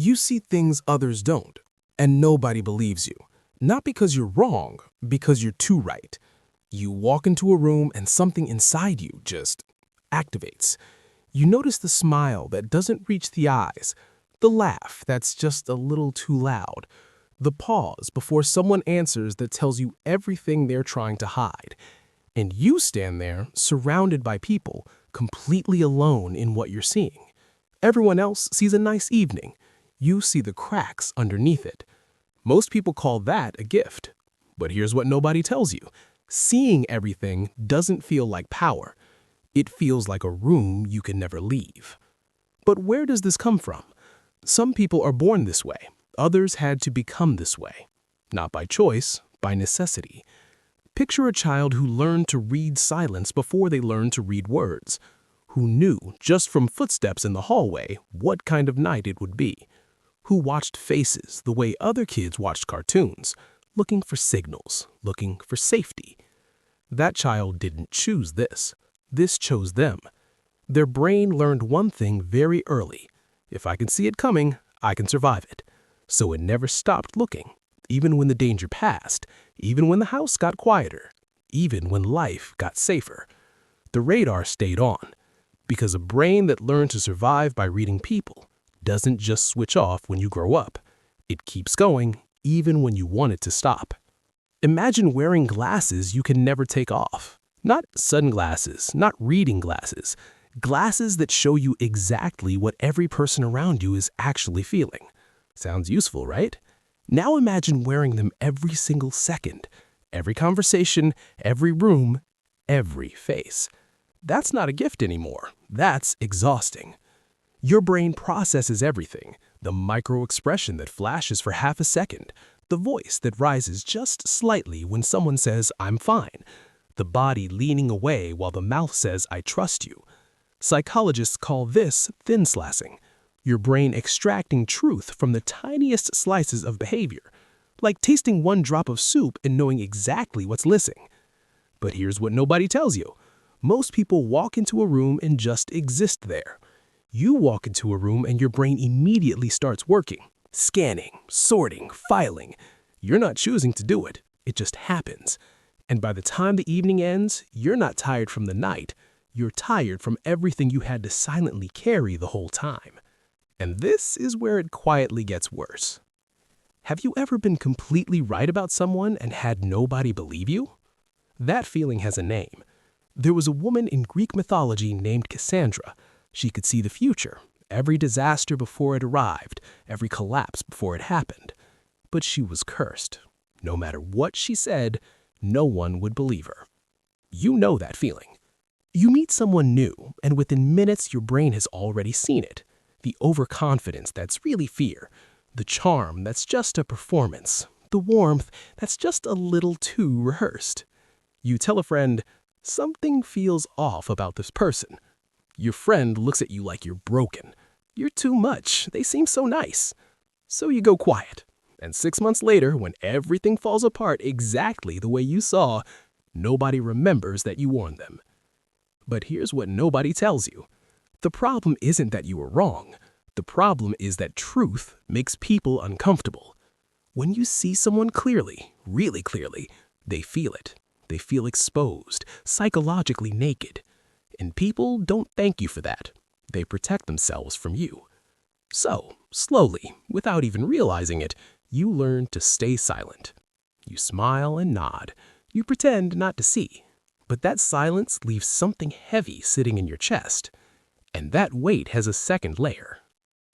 You see things others don't, and nobody believes you. Not because you're wrong, because you're too right. You walk into a room and something inside you just activates. You notice the smile that doesn't reach the eyes, the laugh that's just a little too loud, the pause before someone answers that tells you everything they're trying to hide. And you stand there, surrounded by people, completely alone in what you're seeing. Everyone else sees a nice evening. You see the cracks underneath it. Most people call that a gift. But here's what nobody tells you. Seeing everything doesn't feel like power. It feels like a room you can never leave. But where does this come from? Some people are born this way. Others had to become this way. Not by choice, by necessity. Picture a child who learned to read silence before they learned to read words, who knew just from footsteps in the hallway what kind of night it would be, who watched faces the way other kids watched cartoons, looking for signals, looking for safety. That child didn't choose this. This chose them. Their brain learned one thing very early. If I can see it coming, I can survive it. So it never stopped looking, even when the danger passed, even when the house got quieter, even when life got safer. The radar stayed on, because a brain that learned to survive by reading people doesn't just switch off when you grow up. It keeps going even when you want it to stop. Imagine wearing glasses you can never take off. Not sunglasses, not reading glasses. Glasses that show you exactly what every person around you is actually feeling. Sounds useful, right? Now imagine wearing them every single second, every conversation, every room, every face. That's not a gift anymore. That's exhausting. Your brain processes everything, the micro-expression that flashes for half a second, the voice that rises just slightly when someone says, "I'm fine," the body leaning away while the mouth says, "I trust you." Psychologists call this thin slicing, your brain extracting truth from the tiniest slices of behavior, like tasting one drop of soup and knowing exactly what's missing. But here's what nobody tells you. Most people walk into a room and just exist there. You walk into a room and your brain immediately starts working, scanning, sorting, filing. You're not choosing to do it. It just happens. And by the time the evening ends, you're not tired from the night. You're tired from everything you had to silently carry the whole time. And this is where it quietly gets worse. Have you ever been completely right about someone and had nobody believe you? That feeling has a name. There was a woman in Greek mythology named Cassandra. She could see the future, every disaster before it arrived, every collapse before it happened. But she was cursed. No matter what she said, no one would believe her. You know that feeling. You meet someone new, and within minutes your brain has already seen it. The overconfidence that's really fear. The charm that's just a performance. The warmth that's just a little too rehearsed. You tell a friend, "Something feels off about this person." Your friend looks at you like you're broken. You're too much. They seem so nice. So you go quiet. And 6 months later, when everything falls apart exactly the way you saw, nobody remembers that you warned them. But here's what nobody tells you. The problem isn't that you were wrong. The problem is that truth makes people uncomfortable. When you see someone clearly, really clearly, they feel it. They feel exposed, psychologically naked. And people don't thank you for that. They protect themselves from you. So, slowly, without even realizing it, you learn to stay silent. You smile and nod. You pretend not to see. But that silence leaves something heavy sitting in your chest. And that weight has a second layer.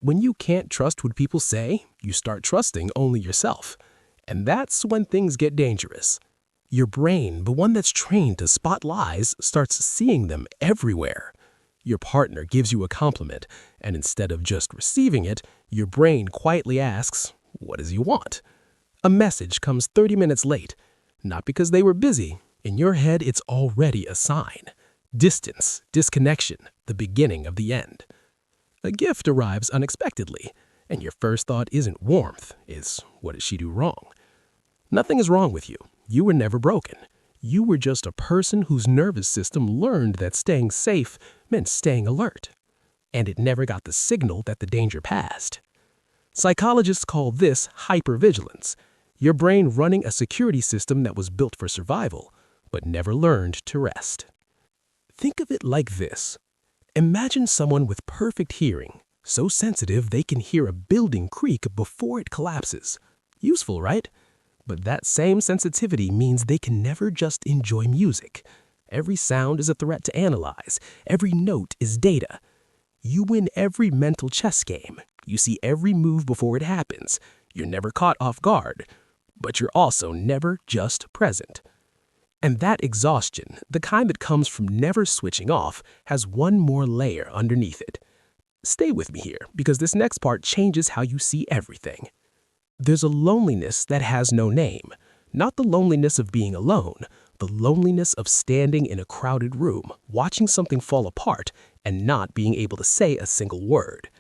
When you can't trust what people say, you start trusting only yourself. And that's when things get dangerous. Your brain, the one that's trained to spot lies, starts seeing them everywhere. Your partner gives you a compliment, and instead of just receiving it, your brain quietly asks, "What does he want?" A message comes 30 minutes late, not because they were busy. In your head, it's already a sign. Distance, disconnection, the beginning of the end. A gift arrives unexpectedly, and your first thought isn't warmth, it's, "What did she do wrong?" Nothing is wrong with you. You were never broken. You were just a person whose nervous system learned that staying safe meant staying alert. And it never got the signal that the danger passed. Psychologists call this hypervigilance, your brain running a security system that was built for survival, but never learned to rest. Think of it like this. Imagine someone with perfect hearing, so sensitive they can hear a building creak before it collapses. Useful, right? But that same sensitivity means they can never just enjoy music. Every sound is a threat to analyze. Every note is data. You win every mental chess game. You see every move before it happens. You're never caught off guard. But you're also never just present. And that exhaustion, the kind that comes from never switching off, has one more layer underneath it. Stay with me here, because this next part changes how you see everything. There's a loneliness that has no name. Not the loneliness of being alone, the loneliness of standing in a crowded room, watching something fall apart, and not being able to say a single word.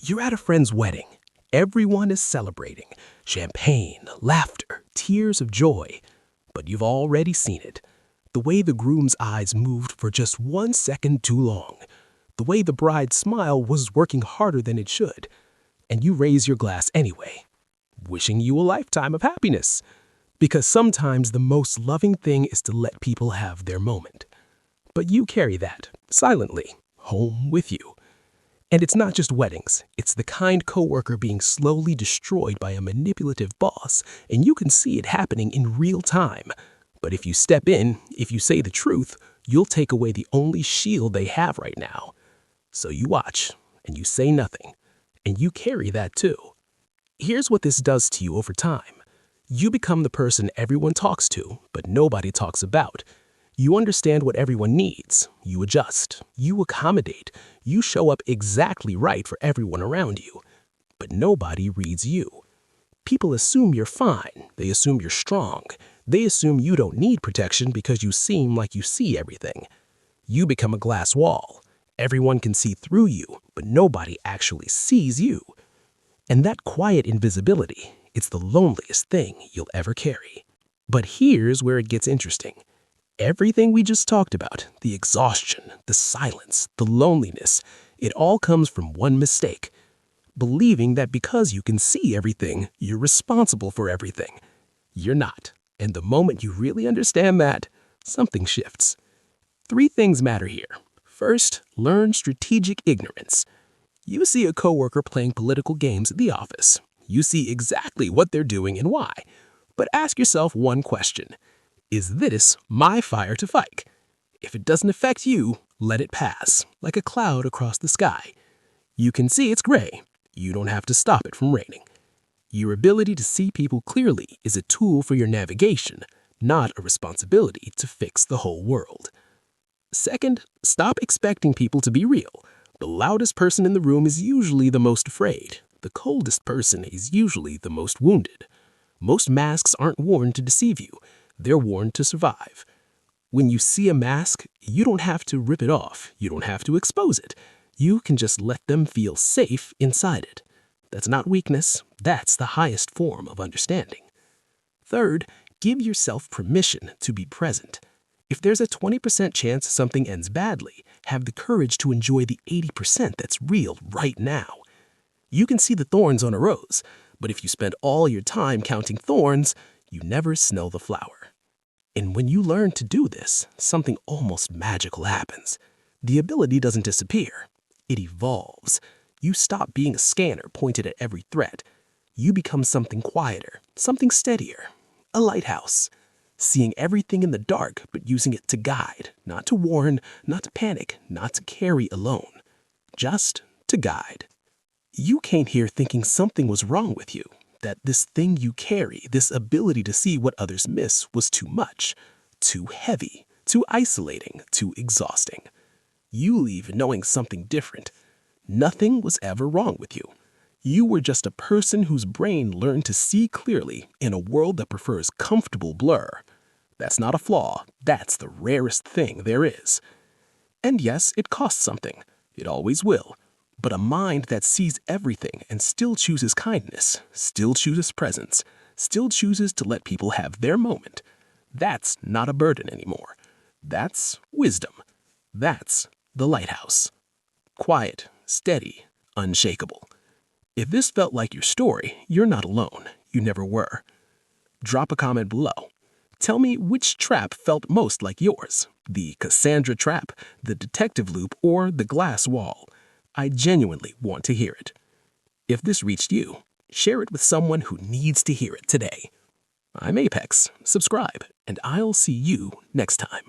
You're at a friend's wedding. Everyone is celebrating. Champagne, laughter, tears of joy. But you've already seen it. The way the groom's eyes moved for just 1 second too long. The way the bride's smile was working harder than it should. And you raise your glass anyway, wishing you a lifetime of happiness. Because sometimes the most loving thing is to let people have their moment. But you carry that, silently, home with you. And it's not just weddings. It's the kind coworker being slowly destroyed by a manipulative boss, and you can see it happening in real time. But if you step in, if you say the truth, you'll take away the only shield they have right now. So you watch, and you say nothing, and you carry that too. Here's what this does to you over time. You become the person everyone talks to, but nobody talks about. You understand what everyone needs. You adjust. You accommodate. You show up exactly right for everyone around you. But nobody reads you. People assume you're fine. They assume you're strong. They assume you don't need protection because you seem like you see everything. You become a glass wall. Everyone can see through you, but nobody actually sees you. And that quiet invisibility, it's the loneliest thing you'll ever carry. But here's where it gets interesting. Everything we just talked about, the exhaustion, the silence, the loneliness, it all comes from one mistake. Believing that because you can see everything, you're responsible for everything. You're not. And the moment you really understand that, something shifts. 3 things matter here. First, learn strategic ignorance. You see a coworker playing political games at the office. You see exactly what they're doing and why. But ask yourself one question. Is this my fire to fight? If it doesn't affect you, let it pass, like a cloud across the sky. You can see it's gray. You don't have to stop it from raining. Your ability to see people clearly is a tool for your navigation, not a responsibility to fix the whole world. Second, stop expecting people to be real. The loudest person in the room is usually the most afraid. The coldest person is usually the most wounded. Most masks aren't worn to deceive you. They're worn to survive. When you see a mask, you don't have to rip it off. You don't have to expose it. You can just let them feel safe inside it. That's not weakness. That's the highest form of understanding. Third, give yourself permission to be present. If there's a 20% chance something ends badly, have the courage to enjoy the 80% that's real right now. You can see the thorns on a rose, but if you spend all your time counting thorns, you never smell the flower. And when you learn to do this, something almost magical happens. The ability doesn't disappear. It evolves. You stop being a scanner pointed at every threat. You become something quieter, something steadier, a lighthouse. Seeing everything in the dark, but using it to guide, not to warn, not to panic, not to carry alone, just to guide. You came here thinking something was wrong with you, that this thing you carry, this ability to see what others miss, was too much, too heavy, too isolating, too exhausting. You leave knowing something different. Nothing was ever wrong with you. You were just a person whose brain learned to see clearly in a world that prefers comfortable blur. That's not a flaw. That's the rarest thing there is. And yes, it costs something. It always will. But a mind that sees everything and still chooses kindness, still chooses presence, still chooses to let people have their moment, that's not a burden anymore. That's wisdom. That's the lighthouse. Quiet, steady, unshakable. If this felt like your story, you're not alone. You never were. Drop a comment below. Tell me which trap felt most like yours. The Cassandra trap, the detective loop, or the glass wall. I genuinely want to hear it. If this reached you, share it with someone who needs to hear it today. I'm Apex. Subscribe, and I'll see you next time.